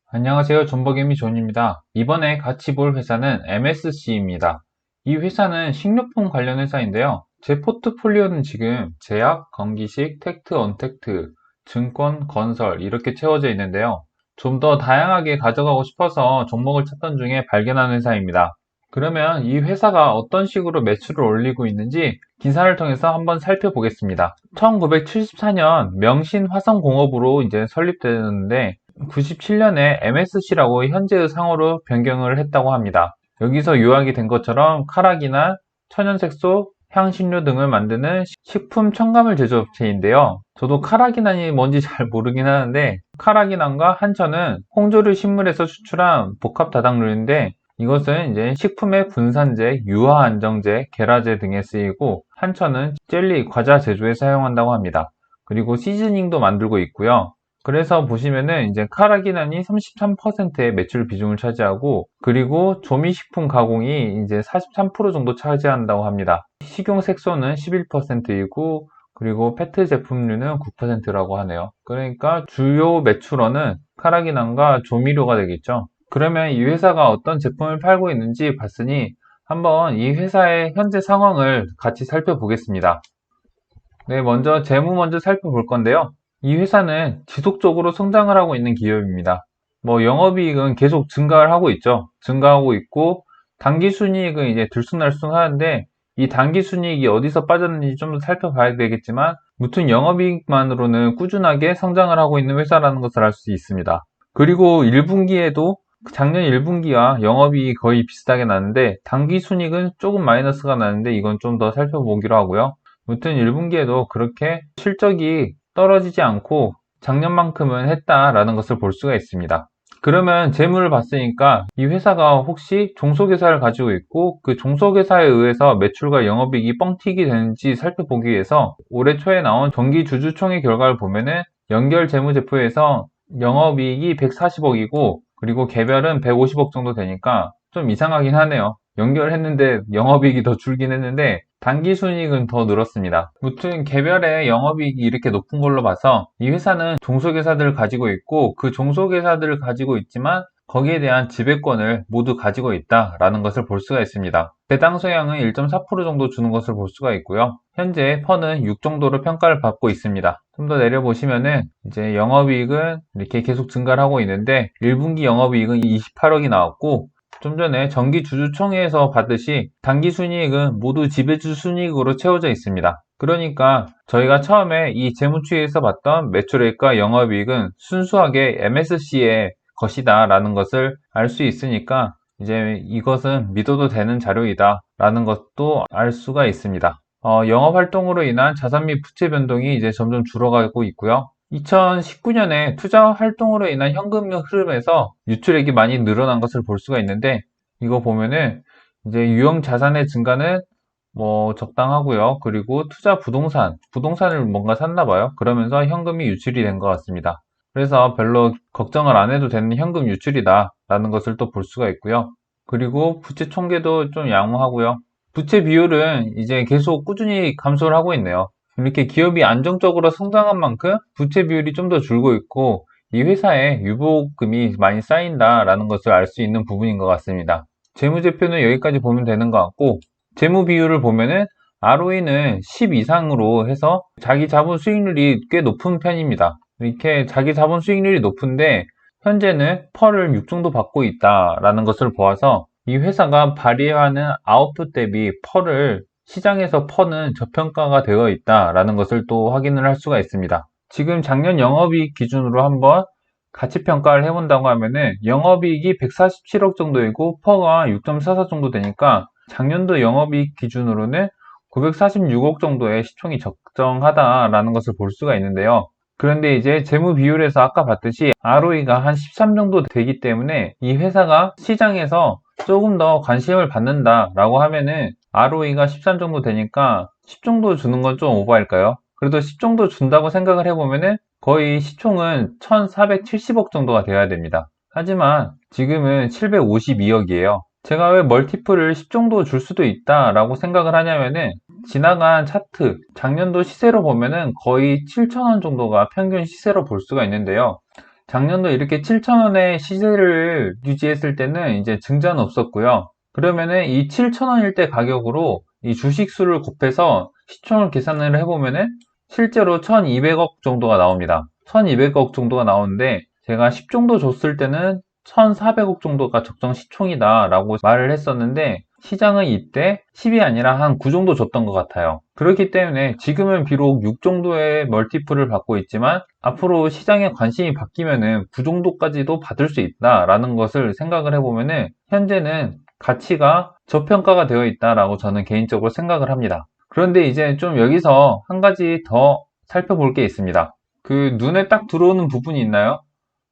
안녕하세요. 존버개미 존입니다. 이번에 같이 볼 회사는 MSC입니다. 이 회사는 식료품 관련 회사인데요. 제 포트폴리오는 지금 제약, 건기식, 텍트, 언텍트, 증권, 건설 이렇게 채워져 있는데요. 좀 더 다양하게 가져가고 싶어서 종목을 찾던 중에 발견한 회사입니다. 그러면 이 회사가 어떤 식으로 매출을 올리고 있는지 기사를 통해서 한번 살펴보겠습니다. 1974년 명신화성공업으로 이제 설립되었는데 97년에 MSC라고 현재의 상호로 변경을 했다고 합니다. 여기서 요약이 된 것처럼 카락이나 천연색소, 향신료 등을 만드는 식품 첨가물 제조업체인데요. 저도 카라기난이 뭔지 잘 모르긴 하는데 카라기난과 한천은 홍조류 식물에서 추출한 복합 다당류인데 이것은 이제 식품의 분산제, 유화 안정제, 계라제 등에 쓰이고 한천은 젤리, 과자 제조에 사용한다고 합니다. 그리고 시즈닝도 만들고 있고요. 그래서 보시면은 이제 카라기난이 33%의 매출 비중을 차지하고 그리고 조미식품 가공이 이제 43% 정도 차지한다고 합니다. 식용색소는 11%이고 그리고 페트 제품류는 9%라고 하네요. 그러니까 주요 매출원은 카라기난과 조미료가 되겠죠. 그러면 이 회사가 어떤 제품을 팔고 있는지 봤으니 한번 이 회사의 현재 상황을 같이 살펴보겠습니다. 네, 먼저 재무 먼저 살펴볼 건데요. 이 회사는 지속적으로 성장을 하고 있는 기업입니다. 영업이익은 계속 증가를 하고 있죠. 증가하고 있고, 당기순이익은 이제 들쑥날쑥 하는데, 이 당기순이익이 어디서 빠졌는지 좀 더 살펴봐야 되겠지만, 무튼 영업이익만으로는 꾸준하게 성장을 하고 있는 회사라는 것을 알 수 있습니다. 그리고 1분기에도 작년 1분기와 영업이익이 거의 비슷하게 나는데, 당기순이익은 조금 마이너스가 나는데, 이건 좀 더 살펴보기로 하고요. 무튼 1분기에도 그렇게 실적이 떨어지지 않고 작년만큼은 했다라는 것을 볼 수가 있습니다. 그러면 재물을 봤으니까 이 회사가 혹시 종속회사를 가지고 있고 그 종속회사에 의해서 매출과 영업이익이 뻥튀기 되는지 살펴보기 위해서 올해 초에 나온 정기주주총회 결과를 보면은 연결 재무제표에서 영업이익이 140억이고 그리고 개별은 150억 정도 되니까 좀 이상하긴 하네요. 연결했는데 영업이익이 더 줄긴 했는데 단기순이익은 더 늘었습니다. 무튼 개별의 영업이익이 이렇게 높은 걸로 봐서 이 회사는 종속회사들을 가지고 있고 그 종속회사들을 가지고 있지만 거기에 대한 지배권을 모두 가지고 있다라는 것을 볼 수가 있습니다. 배당 소양은 1.4% 정도 주는 것을 볼 수가 있고요. 현재 퍼는 6 정도로 평가를 받고 있습니다. 좀 더 내려보시면은 이제 영업이익은 이렇게 계속 증가를 하고 있는데 1분기 영업이익은 28억이 나왔고 좀 전에 정기주주총회에서 봤듯이 당기순이익은 모두 지배주 순이익으로 채워져 있습니다. 그러니까 저희가 처음에 이 재무추이에서 봤던 매출액과 영업이익은 순수하게 MSC의 것이다 라는 것을 알 수 있으니까 이제 이것은 믿어도 되는 자료이다 라는 것도 알 수가 있습니다. 영업활동으로 인한 자산 및 부채 변동이 이제 점점 줄어가고 있고요. 2019년에 투자 활동으로 인한 현금 흐름에서 유출액이 많이 늘어난 것을 볼 수가 있는데 이거 보면은 이제 유형 자산의 증가는 적당하고요. 그리고 투자 부동산을 뭔가 샀나 봐요. 그러면서 현금이 유출이 된 것 같습니다. 그래서 별로 걱정을 안 해도 되는 현금 유출이다 라는 것을 또 볼 수가 있고요. 그리고 부채 총계도 좀 양호하고요. 부채 비율은 이제 계속 꾸준히 감소를 하고 있네요. 이렇게 기업이 안정적으로 성장한 만큼 부채 비율이 좀 더 줄고 있고 이 회사에 유보금이 많이 쌓인다라는 것을 알 수 있는 부분인 것 같습니다. 재무제표는 여기까지 보면 되는 것 같고 재무 비율을 보면은 ROE는 10 이상으로 해서 자기 자본 수익률이 꽤 높은 편입니다. 이렇게 자기 자본 수익률이 높은데 현재는 펄을 6 정도 받고 있다라는 것을 보아서 이 회사가 발휘하는 아웃풋 대비 펄을 시장에서 퍼는 저평가가 되어 있다라는 것을 또 확인을 할 수가 있습니다. 지금 작년 영업이익 기준으로 한번 가치 평가를 해본다고 하면은 영업이익이 147억 정도이고 퍼가 6.44 정도 되니까 작년도 영업이익 기준으로는 946억 정도의 시총이 적정하다라는 것을 볼 수가 있는데요. 그런데 이제 재무 비율에서 아까 봤듯이 ROE가 한 13 정도 되기 때문에 이 회사가 시장에서 조금 더 관심을 받는다라고 하면은 ROE가 13 정도 되니까 10 정도 주는 건 좀 오버할까요? 그래도 10 정도 준다고 생각을 해보면은 거의 시총은 1470억 정도가 돼야 됩니다. 하지만 지금은 752억이에요. 제가 왜 멀티플을 10 정도 줄 수도 있다라고 생각을 하냐면은 지나간 차트, 작년도 시세로 보면은 거의 7,000원 정도가 평균 시세로 볼 수가 있는데요. 작년도 이렇게 7,000원의 시세를 유지했을 때는 이제 증자는 없었고요. 그러면은 이 7,000원일 때 가격으로 이 주식 수를 곱해서 시총을 계산을 해보면은 실제로 1,200억 정도가 나옵니다. 1,200억 정도가 나오는데 제가 10 정도 줬을 때는 1,400억 정도가 적정 시총이다 라고 말을 했었는데 시장은 이때 10이 아니라 한 9 정도 줬던 것 같아요. 그렇기 때문에 지금은 비록 6 정도의 멀티플을 받고 있지만 앞으로 시장의 관심이 바뀌면은 9 정도까지도 받을 수 있다라는 것을 생각을 해보면은 현재는 가치가 저평가가 되어 있다라고 저는 개인적으로 생각을 합니다. 그런데 이제 좀 여기서 한 가지 더 살펴볼 게 있습니다. 그 눈에 딱 들어오는 부분이 있나요?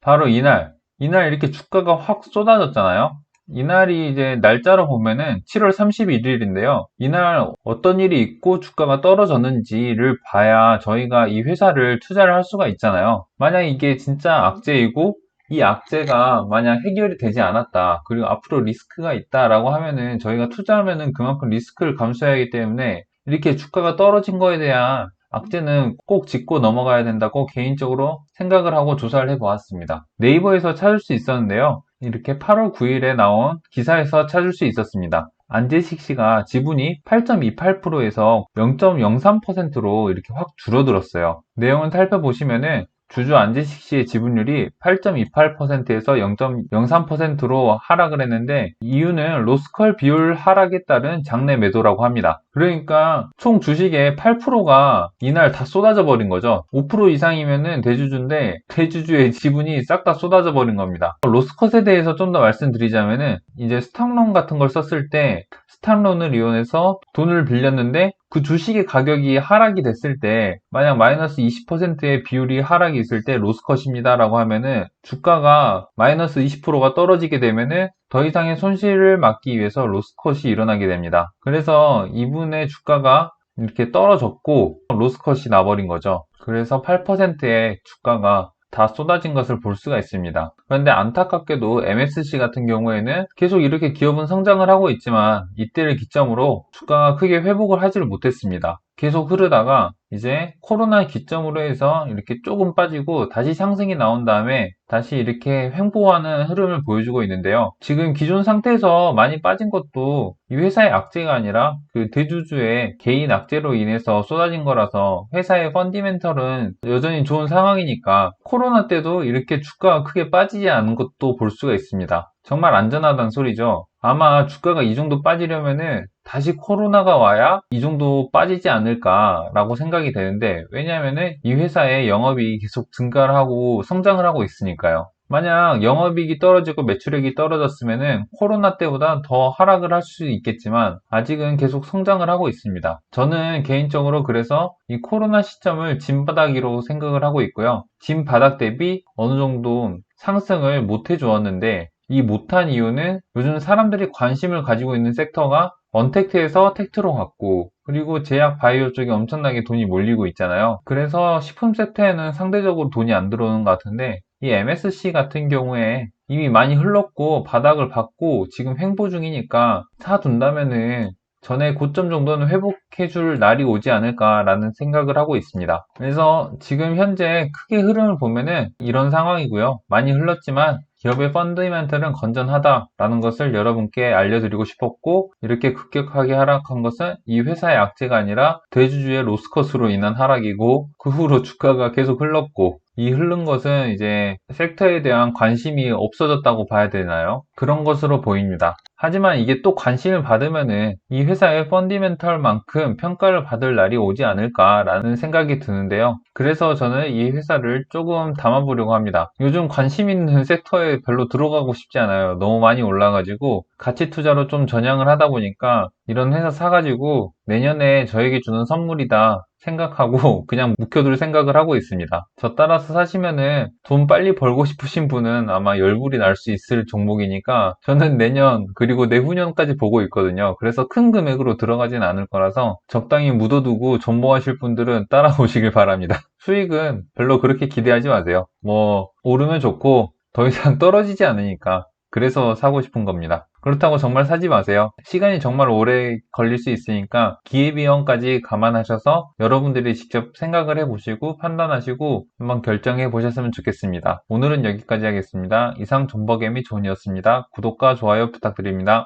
바로 이날 이렇게 주가가 확 쏟아졌잖아요. 이날이 이제 날짜로 보면은 7월 31일인데요. 이날 어떤 일이 있고 주가가 떨어졌는지를 봐야 저희가 이 회사를 투자를 할 수가 있잖아요. 만약 이게 진짜 악재이고 이 악재가 만약 해결이 되지 않았다. 그리고 앞으로 리스크가 있다라고 하면은 저희가 투자하면은 그만큼 리스크를 감수해야 하기 때문에 이렇게 주가가 떨어진 거에 대한 악재는 꼭 짚고 넘어가야 된다고 개인적으로 생각을 하고 조사를 해보았습니다. 네이버에서 찾을 수 있었는데요. 이렇게 8월 9일에 나온 기사에서 찾을 수 있었습니다. 안재식 씨가 지분이 8.28%에서 0.03%로 이렇게 확 줄어들었어요. 내용을 살펴보시면은 주주 안재식 씨의 지분율이 8.28%에서 0.03%로 하락을 했는데 이유는 로스컬 비율 하락에 따른 장내 매도라고 합니다. 그러니까 총 주식의 8%가 이날 다 쏟아져 버린 거죠. 5% 이상이면은 대주주인데 대주주의 지분이 싹 다 쏟아져 버린 겁니다. 로스컷에 대해서 좀 더 말씀드리자면은 이제 스탁론 같은 걸 썼을 때 스탁론을 이용해서 돈을 빌렸는데 그 주식의 가격이 하락이 됐을 때 만약 마이너스 20%의 비율이 하락이 있을 때 로스컷입니다 라고 하면은 주가가 마이너스 20%가 떨어지게 되면은 더 이상의 손실을 막기 위해서 로스컷이 일어나게 됩니다. 그래서 이분의 주가가 이렇게 떨어졌고 로스컷이 나버린 거죠. 그래서 8%의 주가가 다 쏟아진 것을 볼 수가 있습니다. 그런데 안타깝게도 MSC 같은 경우에는 계속 이렇게 기업은 성장을 하고 있지만 이때를 기점으로 주가가 크게 회복을 하지를 못했습니다. 계속 흐르다가 이제 코로나 기점으로 해서 이렇게 조금 빠지고 다시 상승이 나온 다음에 다시 이렇게 횡보하는 흐름을 보여주고 있는데요. 지금 기존 상태에서 많이 빠진 것도 이 회사의 악재가 아니라 그 대주주의 개인 악재로 인해서 쏟아진 거라서 회사의 펀디멘털은 여전히 좋은 상황이니까 코로나 때도 이렇게 주가가 크게 빠지지 않은 것도 볼 수가 있습니다. 정말 안전하다는 소리죠. 아마 주가가 이 정도 빠지려면은 다시 코로나가 와야 이 정도 빠지지 않을까라고 생각이 되는데 왜냐하면은 이 회사의 영업이익이 계속 증가를 하고 성장을 하고 있으니까요. 만약 영업이익이 떨어지고 매출액이 떨어졌으면은 코로나 때보다 더 하락을 할 수 있겠지만 아직은 계속 성장을 하고 있습니다. 저는 개인적으로 그래서 이 코로나 시점을 진바닥으로 생각을 하고 있고요. 진바닥 대비 어느 정도 상승을 못 해주었는데 이 못한 이유는 요즘 사람들이 관심을 가지고 있는 섹터가 언택트에서 텍트로 갔고 그리고 제약 바이오 쪽에 엄청나게 돈이 몰리고 있잖아요. 그래서 식품 섹터에는 상대적으로 돈이 안 들어오는 것 같은데 이 MSC 같은 경우에 이미 많이 흘렀고 바닥을 받고 지금 횡보 중이니까 사둔다면은 전에 고점 정도는 회복해줄 날이 오지 않을까라는 생각을 하고 있습니다. 그래서 지금 현재 크게 흐름을 보면은 이런 상황이고요. 많이 흘렀지만 기업의 펀더멘털은 건전하다라는 것을 여러분께 알려드리고 싶었고 이렇게 급격하게 하락한 것은 이 회사의 악재가 아니라 대주주의 로스컷으로 인한 하락이고 그 후로 주가가 계속 흘렀고 이 흐른 것은 이제 섹터에 대한 관심이 없어졌다고 봐야 되나요? 그런 것으로 보입니다. 하지만 이게 또 관심을 받으면은 이 회사의 펀디멘털만큼 평가를 받을 날이 오지 않을까라는 생각이 드는데요. 그래서 저는 이 회사를 조금 담아보려고 합니다. 요즘 관심 있는 섹터에 별로 들어가고 싶지 않아요. 너무 많이 올라가지고 가치 투자로 좀 전향을 하다 보니까 이런 회사 사가지고 내년에 저에게 주는 선물이다 생각하고 그냥 묵혀둘 생각을 하고 있습니다. 저 따라서 사시면은 돈 빨리 벌고 싶으신 분은 아마 열불이 날 수 있을 종목이니까 저는 내년 그리고 내후년까지 보고 있거든요. 그래서 큰 금액으로 들어가진 않을 거라서 적당히 묻어두고 존버하실 분들은 따라오시길 바랍니다. 수익은 별로 그렇게 기대하지 마세요. 뭐 오르면 좋고 더 이상 떨어지지 않으니까 그래서 사고 싶은 겁니다. 그렇다고 정말 사지 마세요. 시간이 정말 오래 걸릴 수 있으니까 기회비용까지 감안하셔서 여러분들이 직접 생각을 해보시고 판단하시고 한번 결정해 보셨으면 좋겠습니다. 오늘은 여기까지 하겠습니다. 이상 존버개미 존이었습니다. 구독과 좋아요 부탁드립니다.